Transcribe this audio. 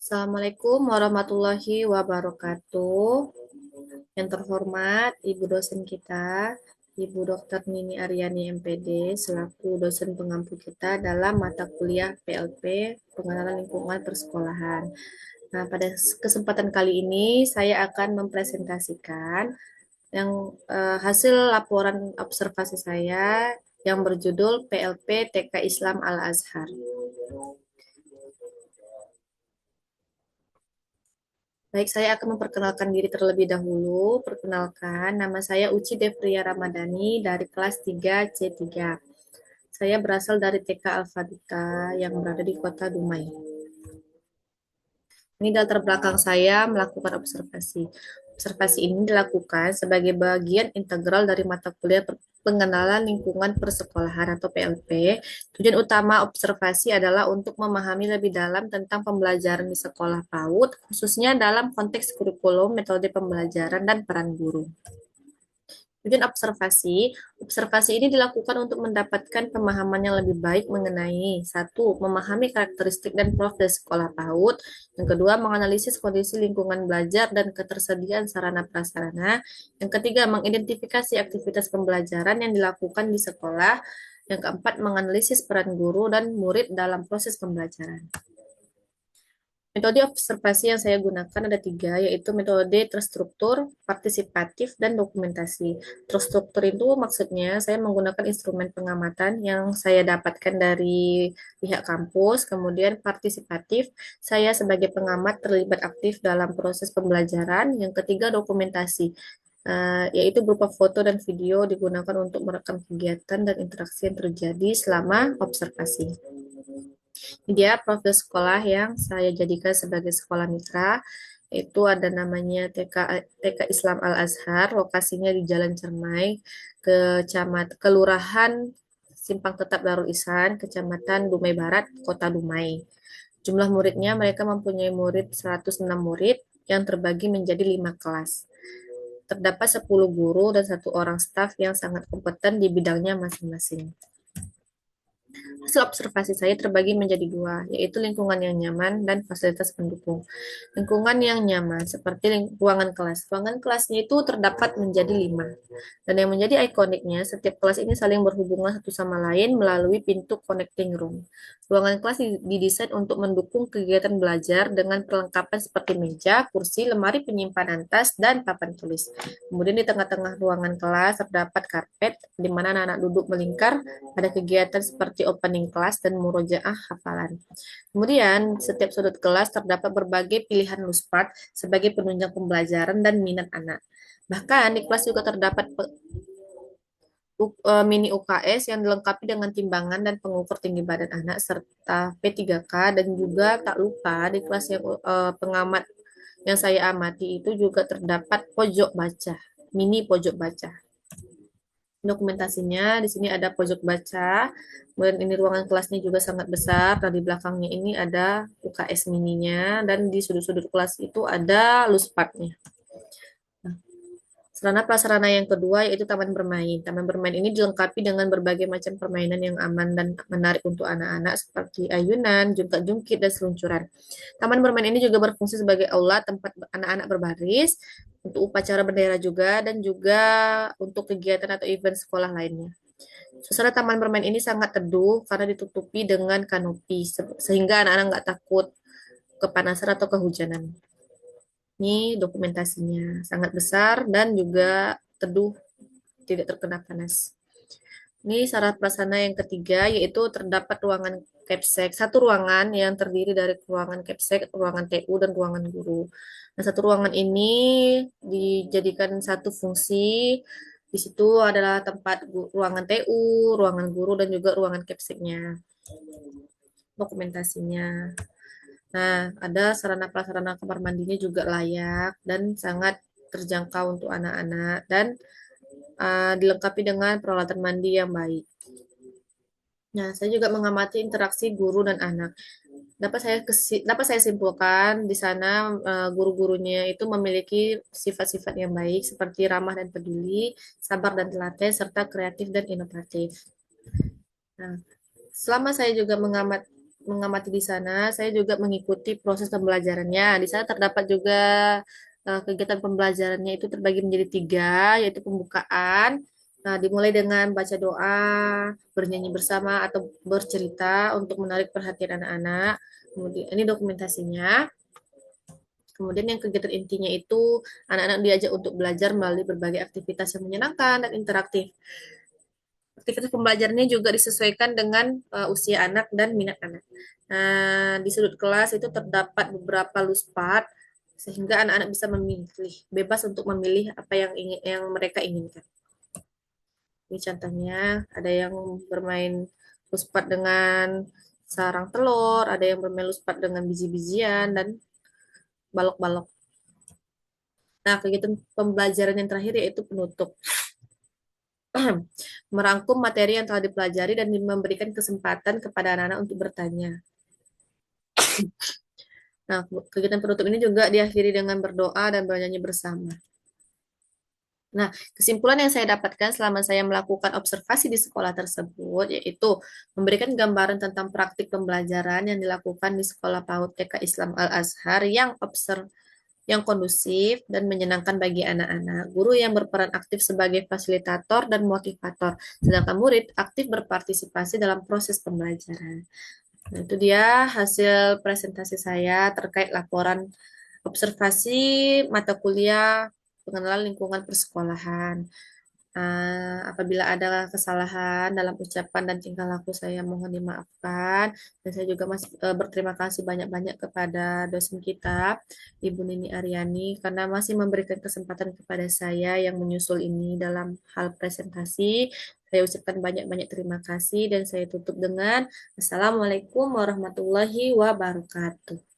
Assalamualaikum warahmatullahi wabarakatuh. Yang terhormat Ibu dosen kita, Ibu Dr. Nini Aryani MPD, selaku dosen pengampu kita dalam mata kuliah PLP, Pengenalan Lingkungan Persekolahan. Nah, pada kesempatan kali ini saya akan mempresentasikan yang hasil laporan observasi saya yang berjudul PLP TK Islam Al-Azhar. Baik, saya akan memperkenalkan diri terlebih dahulu. Perkenalkan, nama saya Uci Devriya Ramadhani dari kelas 3 C3. Saya berasal dari TK Al-Fadika yang berada di Kota Dumai. Ini latar belakang saya melakukan observasi. Observasi ini dilakukan sebagai bagian integral dari mata kuliah pengenalan lingkungan persekolahan atau PLP. Tujuan utama observasi adalah untuk memahami lebih dalam tentang pembelajaran di sekolah PAUD, khususnya dalam konteks kurikulum, metode pembelajaran, dan peran guru. Tujuan observasi ini dilakukan untuk mendapatkan pemahaman yang lebih baik mengenai satu, memahami karakteristik dan profil sekolah PAUD. Yang kedua, menganalisis kondisi lingkungan belajar dan ketersediaan sarana prasarana. Yang ketiga, mengidentifikasi aktivitas pembelajaran yang dilakukan di sekolah. Yang keempat, menganalisis peran guru dan murid dalam proses pembelajaran. Metode observasi yang saya gunakan ada tiga, yaitu metode terstruktur, partisipatif, dan dokumentasi. Terstruktur itu maksudnya saya menggunakan instrumen pengamatan yang saya dapatkan dari pihak kampus, kemudian partisipatif, saya sebagai pengamat terlibat aktif dalam proses pembelajaran. Yang ketiga, dokumentasi, yaitu berupa foto dan video digunakan untuk merekam kegiatan dan interaksi yang terjadi selama observasi. Dia profil sekolah yang saya jadikan sebagai sekolah mitra. Itu ada namanya TK Islam Al-Azhar, lokasinya di Jalan Cermai, Kelurahan Simpang Tetap Darul Ihsan, Kecamatan Dumai Barat, Kota Dumai. Jumlah muridnya mereka mempunyai murid 106 murid yang terbagi menjadi 5 kelas. Terdapat 10 guru dan 1 orang staf yang sangat kompeten di bidangnya masing-masing. Hasil observasi saya terbagi menjadi dua, yaitu lingkungan yang nyaman dan fasilitas pendukung. Lingkungan yang nyaman, seperti ruangan kelas. Ruangan kelasnya itu terdapat menjadi 5. Dan yang menjadi ikoniknya, setiap kelas ini saling berhubungan satu sama lain melalui pintu connecting room. Ruangan kelas didesain untuk mendukung kegiatan belajar dengan perlengkapan seperti meja, kursi, lemari penyimpanan tas, dan papan tulis. Kemudian di tengah-tengah ruangan kelas terdapat karpet, di mana anak-anak duduk melingkar. Ada kegiatan seperti opening kelas dan murojaah hafalan. Kemudian, setiap sudut kelas terdapat berbagai pilihan luspat sebagai penunjang pembelajaran dan minat anak. Bahkan di kelas juga terdapat mini UKS yang dilengkapi dengan timbangan dan pengukur tinggi badan anak serta P3K, dan juga tak lupa di kelas yang pengamat yang saya amati itu juga terdapat pojok baca, mini pojok baca. Dokumentasinya di sini ada pojok baca, kemudian ini ruangan kelasnya juga sangat besar, dan di belakangnya ini ada UKS mininya, dan di sudut-sudut kelas itu ada luspatnya. Sarana prasarana yang kedua yaitu taman bermain. Taman bermain ini dilengkapi dengan berbagai macam permainan yang aman dan menarik untuk anak-anak seperti ayunan, jungkat-jungkit, dan seluncuran. Taman bermain ini juga berfungsi sebagai aula tempat anak-anak berbaris, untuk upacara bendera juga, dan juga untuk kegiatan atau event sekolah lainnya. Suasana taman bermain ini sangat teduh karena ditutupi dengan kanopi, sehingga anak-anak nggak takut kepanasan atau kehujanan. Ini dokumentasinya sangat besar dan juga teduh, tidak terkena panas. Ini syarat pelaksana yang ketiga, yaitu terdapat ruangan Capsek. Satu ruangan yang terdiri dari ruangan Capsek, ruangan TU, dan ruangan guru. Nah, satu ruangan ini dijadikan satu fungsi. Di situ adalah tempat ruangan TU, ruangan guru, dan juga ruangan Capseknya. Dokumentasinya. Nah, ada sarana prasarana kamar mandinya juga layak dan sangat terjangkau untuk anak-anak, dan dilengkapi dengan peralatan mandi yang baik. Nah, saya juga mengamati interaksi guru dan anak. Dapat saya simpulkan di sana guru-gurunya itu memiliki sifat-sifat yang baik seperti ramah dan peduli, sabar dan telaten, serta kreatif dan inovatif. Nah, selama saya juga mengamati di sana, saya juga mengikuti proses pembelajarannya. Di sana terdapat juga kegiatan pembelajarannya itu terbagi menjadi tiga, yaitu pembukaan. Nah, dimulai dengan baca doa, bernyanyi bersama atau bercerita untuk menarik perhatian anak-anak. Kemudian ini dokumentasinya. Kemudian yang kegiatan intinya itu anak-anak diajak untuk belajar melalui berbagai aktivitas yang menyenangkan dan interaktif. Aktivitas pembelajarannya juga disesuaikan dengan usia anak dan minat anak. Nah, di sudut kelas itu terdapat beberapa luspat sehingga anak-anak bisa memilih, bebas untuk memilih apa yang mereka inginkan. Ini contohnya, ada yang bermain luspat dengan sarang telur, ada yang bermain luspat dengan biji-bijian dan balok-balok. Nah, kegiatan pembelajaran yang terakhir yaitu penutup. Merangkum materi yang telah dipelajari dan memberikan kesempatan kepada anak-anak untuk bertanya. Nah, kegiatan penutup ini juga diakhiri dengan berdoa dan bernyanyi bersama. Nah, kesimpulan yang saya dapatkan selama saya melakukan observasi di sekolah tersebut yaitu memberikan gambaran tentang praktik pembelajaran yang dilakukan di Sekolah PAUD TK Islam Al-Azhar yang kondusif dan menyenangkan bagi anak-anak. Guru yang berperan aktif sebagai fasilitator dan motivator, sedangkan murid aktif berpartisipasi dalam proses pembelajaran. Nah, itu dia hasil presentasi saya terkait laporan observasi mata kuliah pengenalan lingkungan persekolahan. Apabila ada kesalahan dalam ucapan dan tingkah laku saya mohon dimaafkan. Dan saya juga masih berterima kasih banyak-banyak kepada dosen kita, Ibu Nini Aryani, karena masih memberikan kesempatan kepada saya yang menyusul ini dalam hal presentasi. Saya ucapkan banyak-banyak terima kasih dan saya tutup dengan Assalamualaikum warahmatullahi wabarakatuh.